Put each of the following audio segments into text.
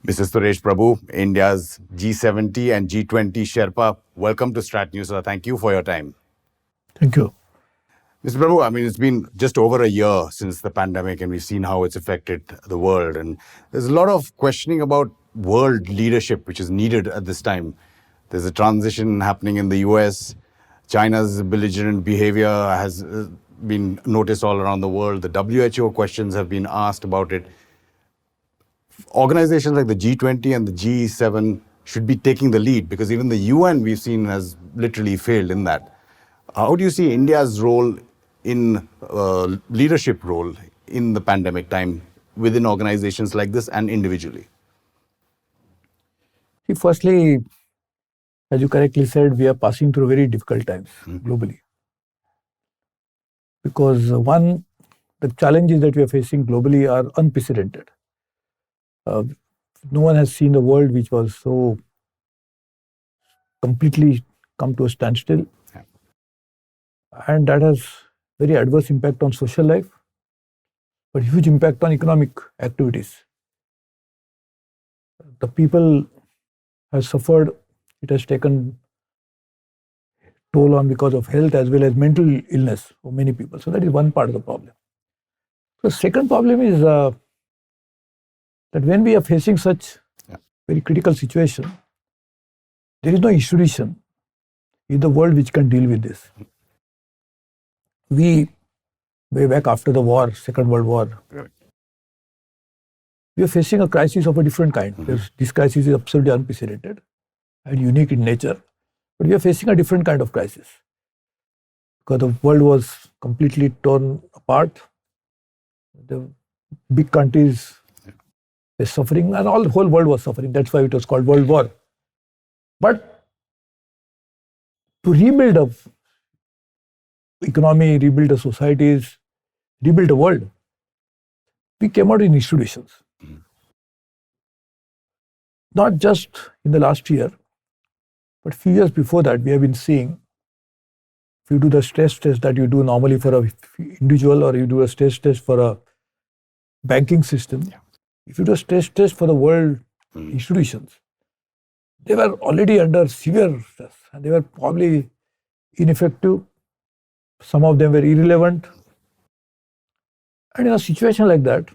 Mr. Suresh Prabhu, India's G70 and G20 Sherpa. Welcome to Strat News, sir. Thank you for your time. Thank you. Mr. Prabhu, it's been just over a year since the pandemic, and we've seen how it's affected the world. And there's a lot of questioning about world leadership, which is needed at this time. There's a transition happening in the US. China's belligerent behavior has been noticed all around the world. The WHO questions have been asked about it. Organizations like the G20 and the G7 should be taking the lead, because even the UN, we've seen, has literally failed in that. How do you see India's role in leadership role in the pandemic time within organizations like this and individually? See, firstly, as you correctly said, we are passing through very difficult times globally. Because one, the challenges that we are facing globally are unprecedented. No one has seen a world which was so completely come to a standstill. Yeah. And that has very adverse impact on social life, but huge impact on economic activities. The people have suffered. It has taken toll on because of health as well as mental illness for many people. So that is one part of the problem. The second problem is that when we are facing such very critical situation, there is no institution in the world which can deal with this. We, way back after the war, Second World War, we are facing a crisis of a different kind. This crisis is absolutely unprecedented and unique in nature, but we are facing a different kind of crisis because the world was completely torn apart. The big countries were suffering, and the whole world was suffering. That's why it was called World War. But to rebuild a economy, rebuild the societies, rebuild the world, we came out in institutions. Not just in the last year, but few years before that, we have been seeing, if you do the stress test that you do normally for an individual, or you do a stress test for a banking system, if you do a stress test for the world institutions, they were already under severe stress and they were probably ineffective. Some of them were irrelevant. And in a situation like that,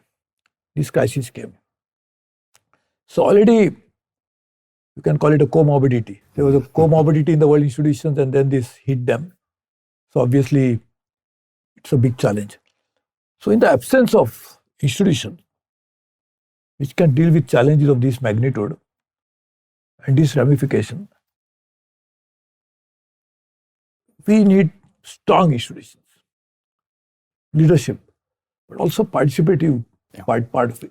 this crisis came. So already, you can call it a comorbidity. There was a comorbidity in the world institutions, and then this hit them. So obviously, it's a big challenge. So in the absence of institutions which can deal with challenges of this magnitude and this ramification, we need strong institutions, leadership, but also participative part of it.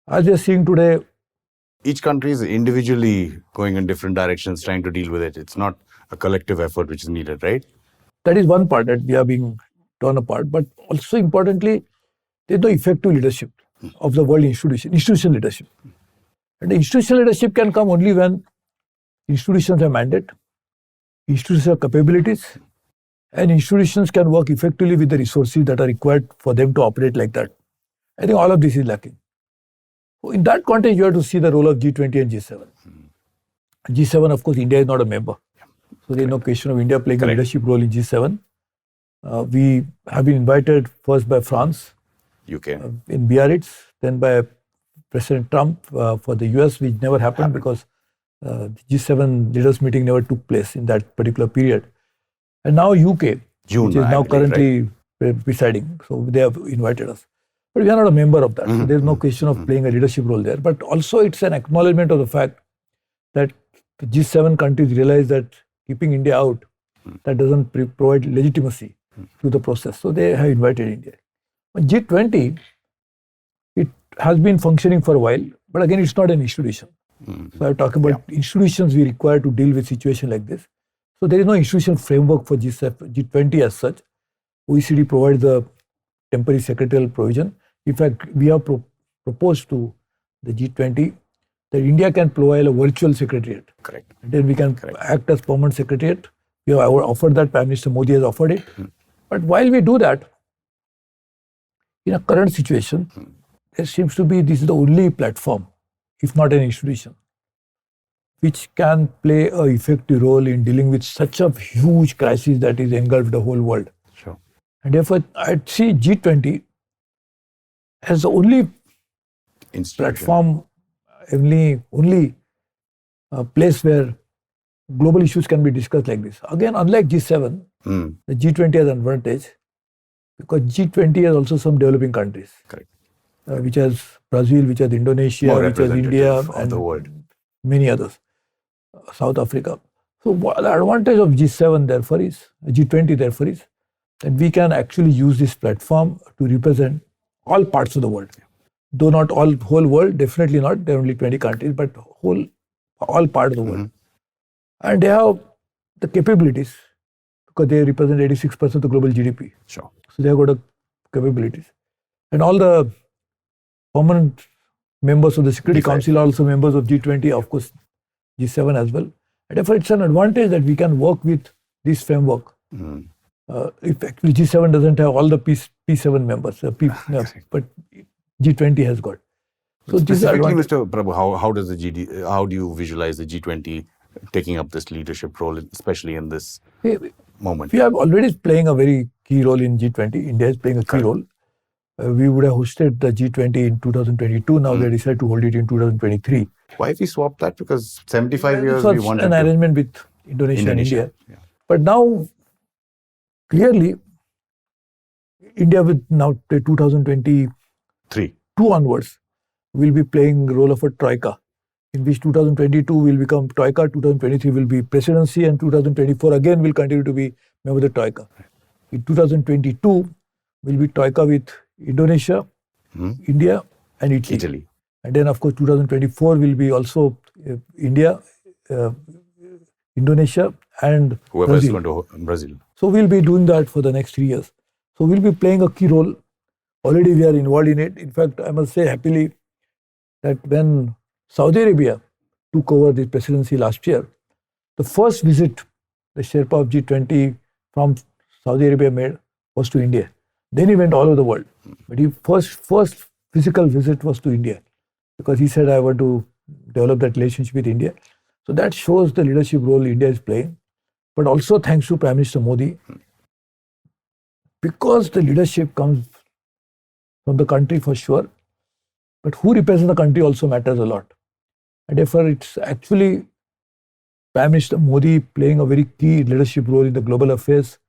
As we are seeing today, each country is individually going in different directions, trying to deal with it. It's not a collective effort which is needed, right? That is one part, that we are being torn apart. But also importantly, there is no effective leadership of the world institutional leadership. And the institutional leadership can come only when institutions have mandate, institutions have capabilities, and institutions can work effectively with the resources that are required for them to operate like that. I think all of this is lacking. So in that context, you have to see the role of G20 and G7. G7, of course, India is not a member. So there is no question of India playing a leadership role in G7. We have been invited first by France, UK, in Biarritz, then by President Trump for the US, which never happened because the G7 leaders meeting never took place in that particular period. And now UK, June, which is now currently presiding. So they have invited us. But we are not a member of that. So there is no question of playing a leadership role there. But also it's an acknowledgement of the fact that the G7 countries realize that keeping India out, that doesn't provide legitimacy to the process. So they have invited India. But G20, it has been functioning for a while, but again, it's not an institution. So I talk about institutions we require to deal with situations like this. So there is no institutional framework for G20 as such. OECD provides the temporary secretarial provision. In fact, we have proposed to the G20 that India can provide a virtual secretariat. Correct. And then we can act as permanent secretariat. We have offered that. Prime Minister Modi has offered it. But while we do that, in a current situation, there seems to be this is the only platform if not an institution, which can play an effective role in dealing with such a huge crisis that is engulfed the whole world. Sure. And therefore, I see G20 as the only Institution. platform, only place where global issues can be discussed like this. Again, unlike G7, the G20 has an advantage because G20 has also some developing countries. Correct. Which has Brazil, which has Indonesia, More which has India, representative of and the world. many others. South Africa. So the advantage of G7 therefore is, G20 therefore is, that we can actually use this platform to represent all parts of the world. Though not all, whole world, definitely not, there are only 20 countries, but all part of the world. And they have the capabilities, because they represent 86% of the global GDP. Sure. So they have got the capabilities. And all the permanent members of the Security Council are also members of G20, of course, G7 as well. And therefore, it's an advantage that we can work with this framework. If actually G7 doesn't have all the P7 members, but G20 has got. So specifically, Mr. Prabhu, how do you visualize the G20 taking up this leadership role, especially in this moment? We are already playing a very key role in G20. India is playing a key role. We would have hosted the G20 in 2022. Now they decided to hold it in 2023. Why have we swapped that? Because 75 years we wanted an arrangement with Indonesia and India. Yeah. But now, clearly, India with now 2023 onwards will be playing the role of a troika, in which 2022 will become troika, 2023 will be presidency, and 2024 again will continue to be member of the troika. In 2022 will be troika with Indonesia, India, and Italy. And then, of course, 2024 will be also India, Indonesia, and whoever is going to Brazil. So we'll be doing that for the next 3 years. So we'll be playing a key role. Already we are involved in it. In fact, I must say happily that when Saudi Arabia took over the presidency last year, the first visit the Sherpa of G20 from Saudi Arabia made was to India. Then he went all over the world. But his first physical visit was to India, because he said, I want to develop that relationship with India. So that shows the leadership role India is playing. But also thanks to Prime Minister Modi, because the leadership comes from the country for sure, but who represents the country also matters a lot. And therefore, it's actually Prime Minister Modi playing a very key leadership role in the global affairs,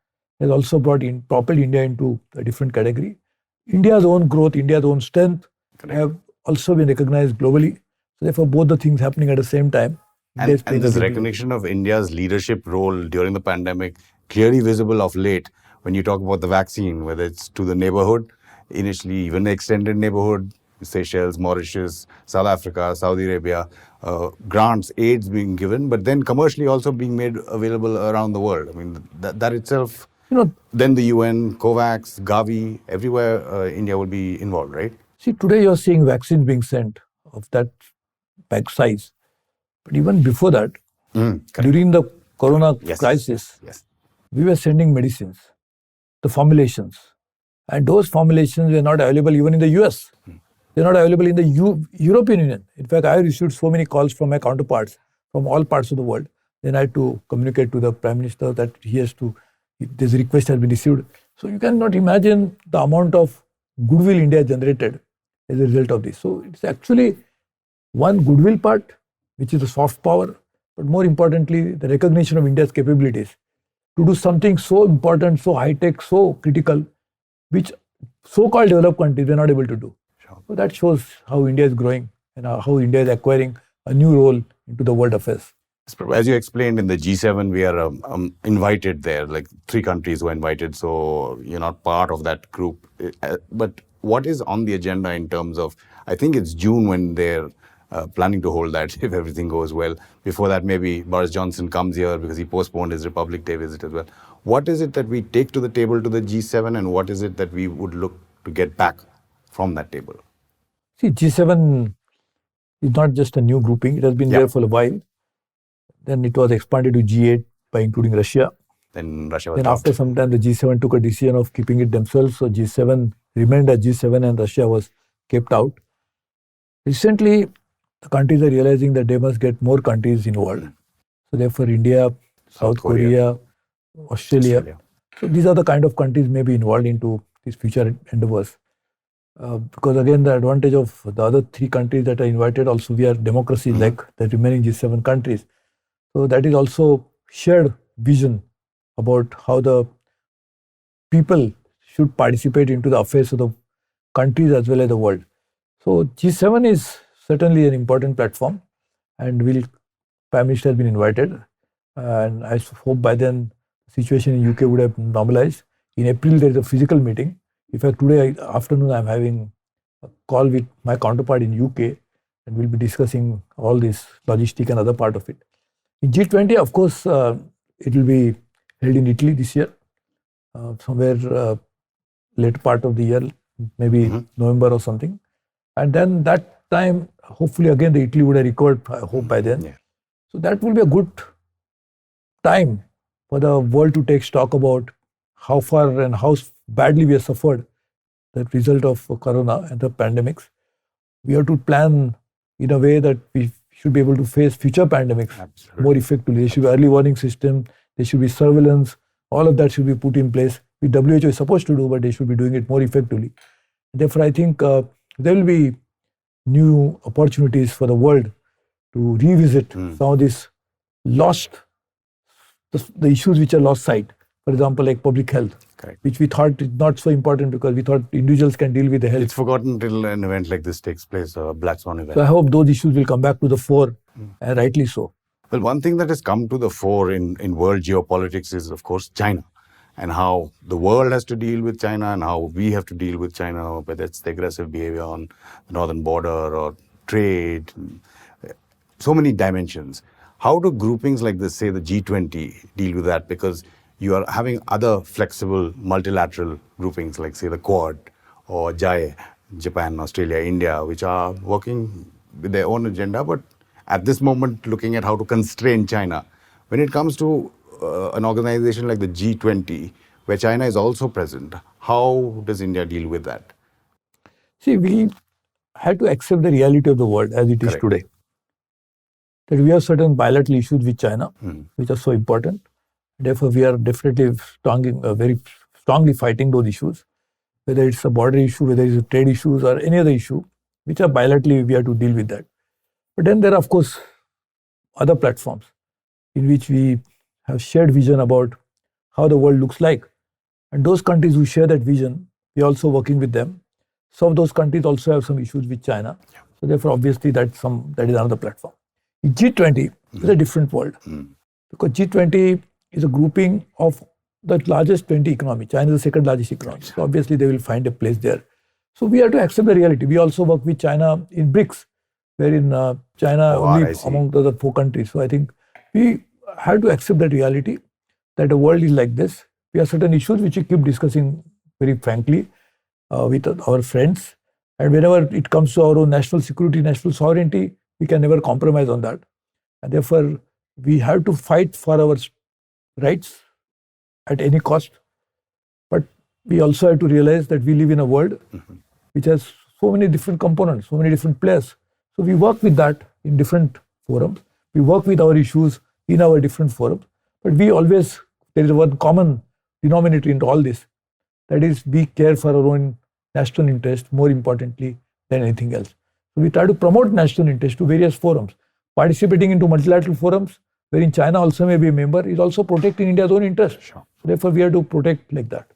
has also propelled India into a different category. India's own growth, India's own strength have also been recognized globally. So therefore, both the things happening at the same time. And this recognition of India's leadership role during the pandemic, clearly visible of late when you talk about the vaccine, whether it's to the neighborhood, initially even the extended neighborhood, Seychelles, Mauritius, South Africa, Saudi Arabia, grants, aids being given, but then commercially also being made available around the world. I mean, that itself, then the UN, COVAX, Gavi, everywhere India will be involved, right? See, today you're seeing vaccines being sent of that pack size. But even before that, during the corona crisis, we were sending medicines, the formulations. And those formulations were not available even in the US. They're not available in the European Union. In fact, I received so many calls from my counterparts from all parts of the world. Then I had to communicate to the Prime Minister that this request has been received. So you cannot imagine the amount of goodwill India generated as a result of this. So it's actually one goodwill part, which is the soft power, but more importantly, the recognition of India's capabilities to do something so important, so high-tech, so critical, which so-called developed countries were not able to do. Sure. So that shows how India is growing and how India is acquiring a new role into the world affairs. As you explained, in the G7, we are invited there, like 3 countries were invited, so you're not part of that group. But what is on the agenda in terms of, I think it's June when they're planning to hold that, if everything goes well. Before that, maybe Boris Johnson comes here because he postponed his Republic Day visit as well. What is it that we take to the table to the G7, and what is it that we would look to get back from that table? See, G7 is not just a new grouping. It has been there for a while. Then it was expanded to G8 by including Russia. Then after some time, the G7 took a decision of keeping it themselves. So G7 remained as G7 and Russia was kept out. Recently, the countries are realizing that they must get more countries involved. So therefore, India, South Korea, Australia. So these are the kind of countries may be involved into these future endeavors. Because again, the advantage of the other three countries that are invited, also we are democracies like the remaining G7 countries. So that is also shared vision about how the people should participate into the affairs of the countries as well as the world. So G7 is certainly an important platform, and Prime Minister has been invited, and I hope by then the situation in UK would have normalized. In April there is a physical meeting. In fact, today afternoon I am having a call with my counterpart in UK, and we'll be discussing all this logistic and other part of it. In G20, of course, it will be held in Italy this year, somewhere later part of the year, maybe November or something. And then that time, hopefully again the Italy would have recovered, I hope by then. Yeah. So that will be a good time for the world to take stock about how far and how badly we have suffered the result of Corona and the pandemics. We have to plan in a way that we should be able to face future pandemics more effectively. There should be early warning system, there should be surveillance, all of that should be put in place, which WHO is supposed to do, but they should be doing it more effectively. Therefore, I think there will be new opportunities for the world to revisit some of these lost, the issues which are lost sight. For example, like public health, which we thought is not so important because we thought individuals can deal with the health. It's forgotten till an event like this takes place, a Black Swan event. So I hope those issues will come back to the fore, and rightly so. Well, one thing that has come to the fore in world geopolitics is, of course, China, and how the world has to deal with China and how we have to deal with China, whether it's the aggressive behavior on the northern border or trade, so many dimensions. How do groupings like this, say the G20, deal with that? Because you are having other flexible multilateral groupings like, say, the Quad or JAI, Japan, Australia, India, which are working with their own agenda, but at this moment looking at how to constrain China. When it comes to an organization like the G20, where China is also present, how does India deal with that? See, we had to accept the reality of the world as it is today. That we have certain bilateral issues with China, which are so important. Therefore, we are definitely very strongly fighting those issues, whether it's a border issue, whether it's a trade issues or any other issue, which are bilaterally, we have to deal with that. But then there are, of course, other platforms in which we have shared vision about how the world looks like. And those countries who share that vision, we are also working with them. Some of those countries also have some issues with China. So therefore, obviously, that is another platform. G20 is a different world because G20 is a grouping of the largest 20 economy. China is the second largest economy. So obviously, they will find a place there. So we have to accept the reality. We also work with China in BRICS, wherein China only among the other 4 countries. So I think we have to accept that reality that the world is like this. We have certain issues which we keep discussing very frankly with our friends. And whenever it comes to our own national security, national sovereignty, we can never compromise on that. And therefore, we have to fight for our rights at any cost. But we also have to realize that we live in a world which has so many different components, so many different players. So we work with that in different forums. We work with our issues in our different forums. But there is one common denominator in all this. That is, we care for our own national interest more importantly than anything else. So we try to promote national interest to various forums. Participating into multilateral forums, wherein China also may be a member, is also protecting India's own interest. Sure. So therefore, we have to protect like that.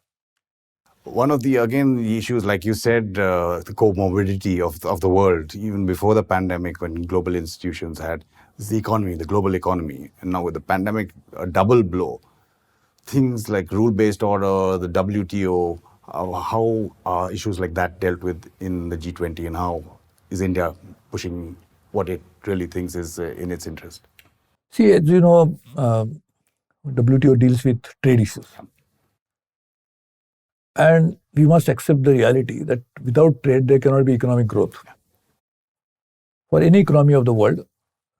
One of the issues, like you said, the comorbidity of the world, even before the pandemic, when global institutions had, is the economy, the global economy. And now with the pandemic, a double blow. Things like rule-based order, the WTO, how are issues like that dealt with in the G20, and how is India pushing what it really thinks is in its interest? See, as you know, WTO deals with trade issues. And we must accept the reality that without trade, there cannot be economic growth. For any economy of the world,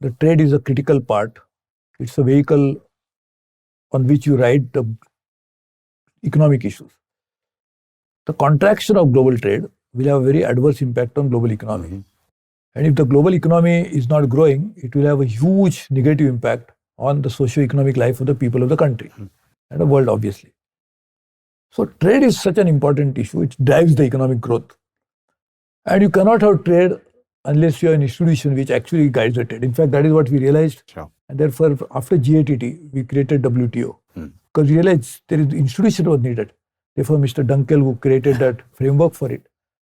the trade is a critical part. It's a vehicle on which you ride the economic issues. The contraction of global trade will have a very adverse impact on global economy. And if the global economy is not growing, it will have a huge negative impact on the socio-economic life of the people of the country and the world, obviously. So trade is such an important issue. It drives the economic growth. And you cannot have trade unless you have an institution which actually guides the trade. In fact, that is what we realized. Sure. And therefore, after GATT, we created WTO. Because we realized there is institution was needed. Therefore, Mr. Dunkel, who created that framework for it,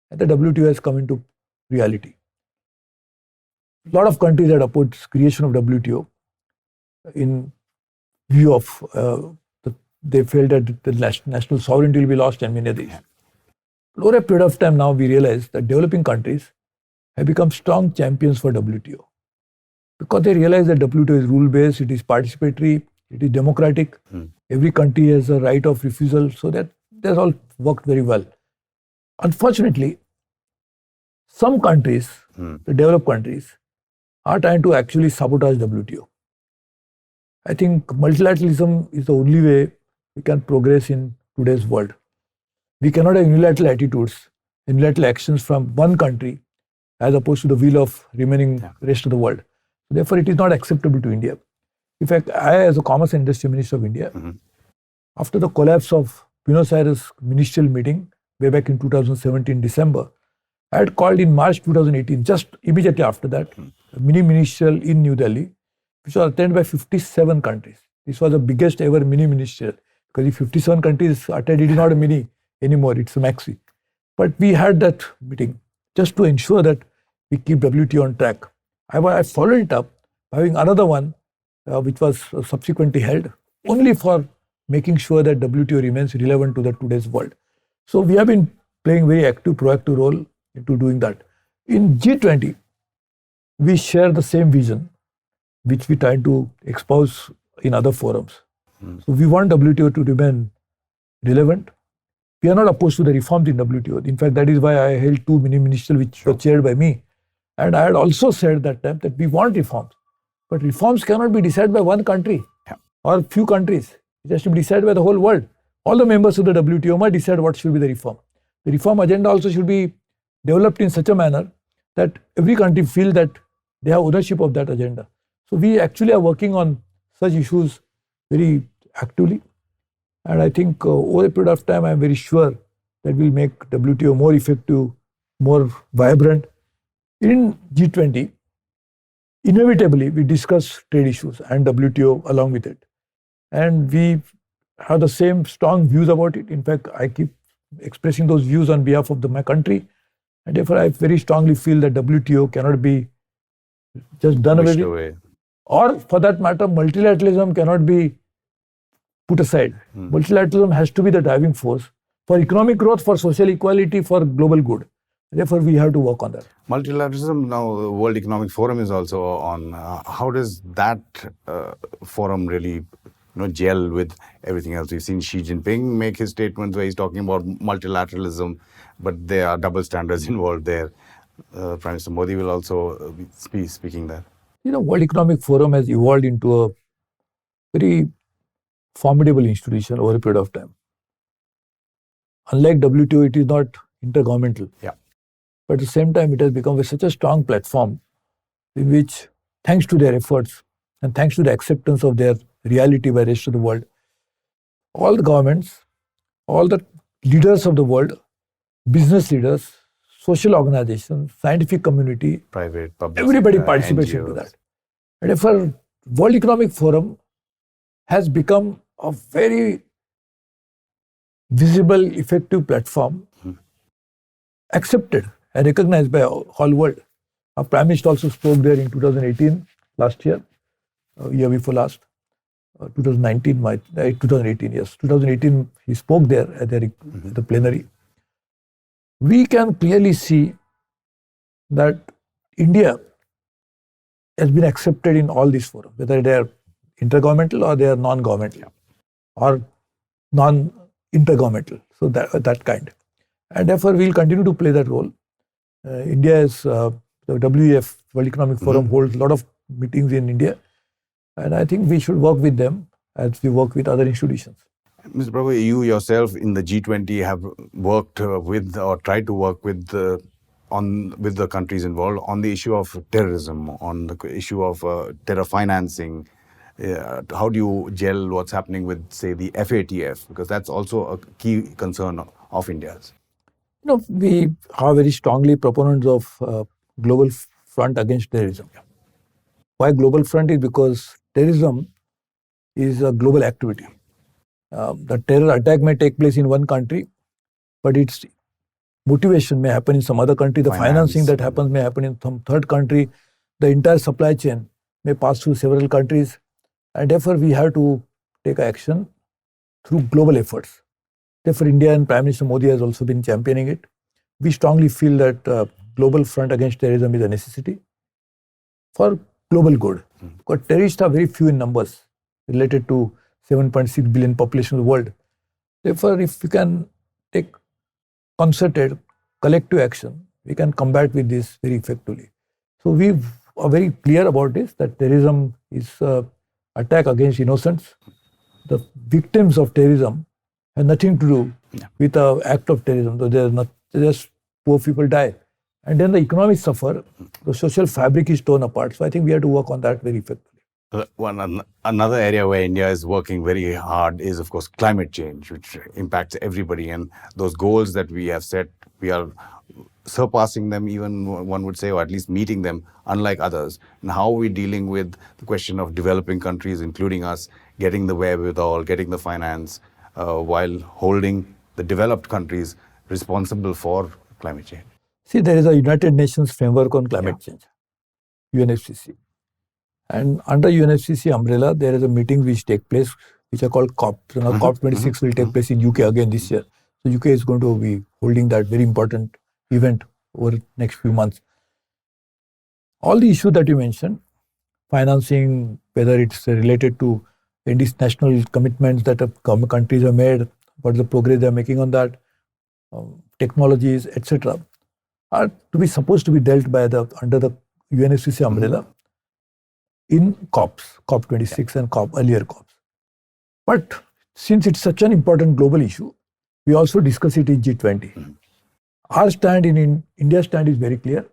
and the WTO has come into reality. A lot of countries had opposed creation of WTO in view of they felt that the national sovereignty will be lost and many others. Over a period of time now, we realize that developing countries have become strong champions for WTO because they realize that WTO is rule-based, it is participatory, it is democratic. Every country has a right of refusal, so that that's all worked very well. Unfortunately, some countries, the developed countries, are trying to actually sabotage WTO. I think multilateralism is the only way we can progress in today's world. We cannot have unilateral attitudes, unilateral actions from one country as opposed to the will of remaining rest of the world. Therefore, it is not acceptable to India. In fact, I, as a Commerce and Industry Minister of India, after the collapse of Buenos Aires ministerial meeting way back in 2017 December, I had called in March 2018, just immediately after that, a mini ministerial in New Delhi, which was attended by 57 countries. This was the biggest ever mini ministerial, because if 57 countries attended, it is not a mini anymore, it's a maxi. But we had that meeting just to ensure that we keep WTO on track. I followed it up by having another one, which was subsequently held, only for making sure that WTO remains relevant to the today's world. So we have been playing very active, proactive role into doing that. In G20, we share the same vision, which we try to espouse in other forums. So we want WTO to remain relevant. We are not opposed to the reforms in WTO. In fact, that is why I held two mini ministerial which were chaired by me. And I had also said that time that we want reforms. But reforms cannot be decided by one country or few countries. It has to be decided by the whole world. All the members of the WTO must decide what should be the reform. The reform agenda also should be developed in such a manner that every country feel that they have ownership of that agenda. So we actually are working on such issues very actively. And I think over a period of time, I am very sure that we'll make WTO more effective, more vibrant. In G20, inevitably, we discuss trade issues and WTO along with it. And we have the same strong views about it. In fact, I keep expressing those views on behalf of my country. And therefore, I very strongly feel that WTO cannot be just done away with. Or for that matter, multilateralism cannot be put aside. Multilateralism has to be the driving force for economic growth, for social equality, for global good. Therefore, we have to work on that. Multilateralism, now the World Economic Forum is also on. How does that forum really gel with everything else? We've seen Xi Jinping make his statements where he's talking about multilateralism, but there are double standards involved there. Prime Minister Modi will also be speaking there. World Economic Forum has evolved into a very formidable institution over a period of time. Unlike WTO, it is not intergovernmental. But at the same time, it has become such a strong platform in which, thanks to their efforts and thanks to the acceptance of their reality by the rest of the world, all the governments, all the leaders of the world, business leaders, social organizations, scientific community, private, public, everybody participates into that. And therefore, World Economic Forum has become a very visible, effective platform, accepted and recognized by whole world. Our Prime Minister also spoke there in 2018, last year, year before last, 2019, 2018, yes. 2018, he spoke there at the plenary. We can clearly see that India has been accepted in all these forums, whether they are intergovernmental or they are non-governmental or non-intergovernmental, so that kind. And therefore, we will continue to play that role. India is, the WEF, World Economic Forum, holds a lot of meetings in India. And I think we should work with them as we work with other institutions. Mr. Prabhu, you yourself in the G20 have worked with or tried to work with with the countries involved on the issue of terrorism, on the issue of terror financing. How do you gel what's happening with, say, the FATF? Because that's also a key concern of India's. We are very strongly proponents of global front against terrorism. Why global front is because terrorism is a global activity. The terror attack may take place in one country, but its motivation may happen in some other country. The financing that happens may happen in some third country. The entire supply chain may pass through several countries. And therefore, we have to take action through global efforts. Therefore, India and Prime Minister Modi has also been championing it. We strongly feel that global front against terrorism is a necessity for global good. Because terrorists are very few in numbers related to 7.6 billion population of the world. Therefore, if we can take concerted, collective action, we can combat with this very effectively. So we are very clear about this, that terrorism is an attack against innocents. The victims of terrorism have nothing to do with the act of terrorism. So they're just poor people die. And then the economics suffer, the social fabric is torn apart. So I think we have to work on that very effectively. Another area where India is working very hard is, of course, climate change, which impacts everybody. And those goals that we have set, we are surpassing them, even one would say, or at least meeting them, unlike others. And how are we dealing with the question of developing countries, including us, getting the wherewithal, getting the finance, while holding the developed countries responsible for climate change? See, there is a United Nations framework on climate change, UNFCCC. And under UNFCCC umbrella, there is a meeting which take place, which are called COP. So now COP26 will take place in UK again this year. So UK is going to be holding that very important event over the next few months. All the issues that you mentioned, financing, whether it's related to international commitments that countries have made, what the progress they are making on that, technologies, etc., are supposed to be dealt by under the UNFCCC umbrella in COPs, COP26 and earlier COPs. But since it's such an important global issue, we also discuss it in G20. Our stand India's stand is very clear,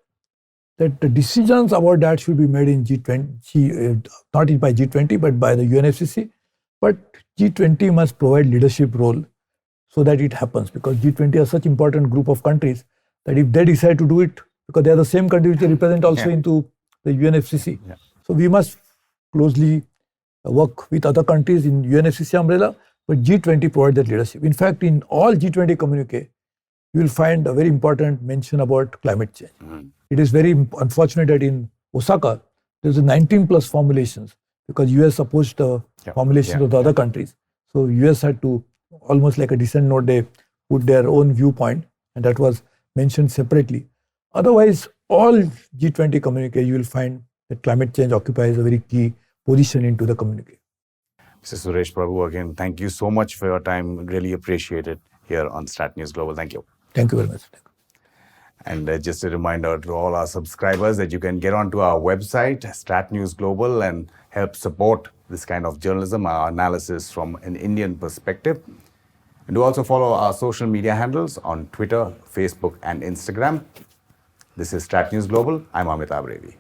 that the decisions about that should be made in G20, not by G20, but by the UNFCCC. But G20 must provide leadership role so that it happens, because G20 is such important group of countries that if they decide to do it, because they are the same countries they represent also into the UNFCCC. So we must closely work with other countries in UNFCCC umbrella, but G20 provide that leadership. In fact, in all G20 communique, you will find a very important mention about climate change. It is very unfortunate that in Osaka, there's a 19 plus formulations, because US opposed the formulations of the other countries. So US had to, almost like a dissent note, they put their own viewpoint, and that was mentioned separately. Otherwise, all G20 communique, you will find that climate change occupies a very key position into the communique. Mr. Suresh Prabhu, again, thank you so much for your time. Really appreciate it here on Strat News Global. Thank you. Thank you very much. And just a reminder to all our subscribers that you can get onto our website, Strat News Global, and help support this kind of journalism, our analysis from an Indian perspective. And do also follow our social media handles on Twitter, Facebook, and Instagram. This is Strat News Global. I'm Amitabh Revi.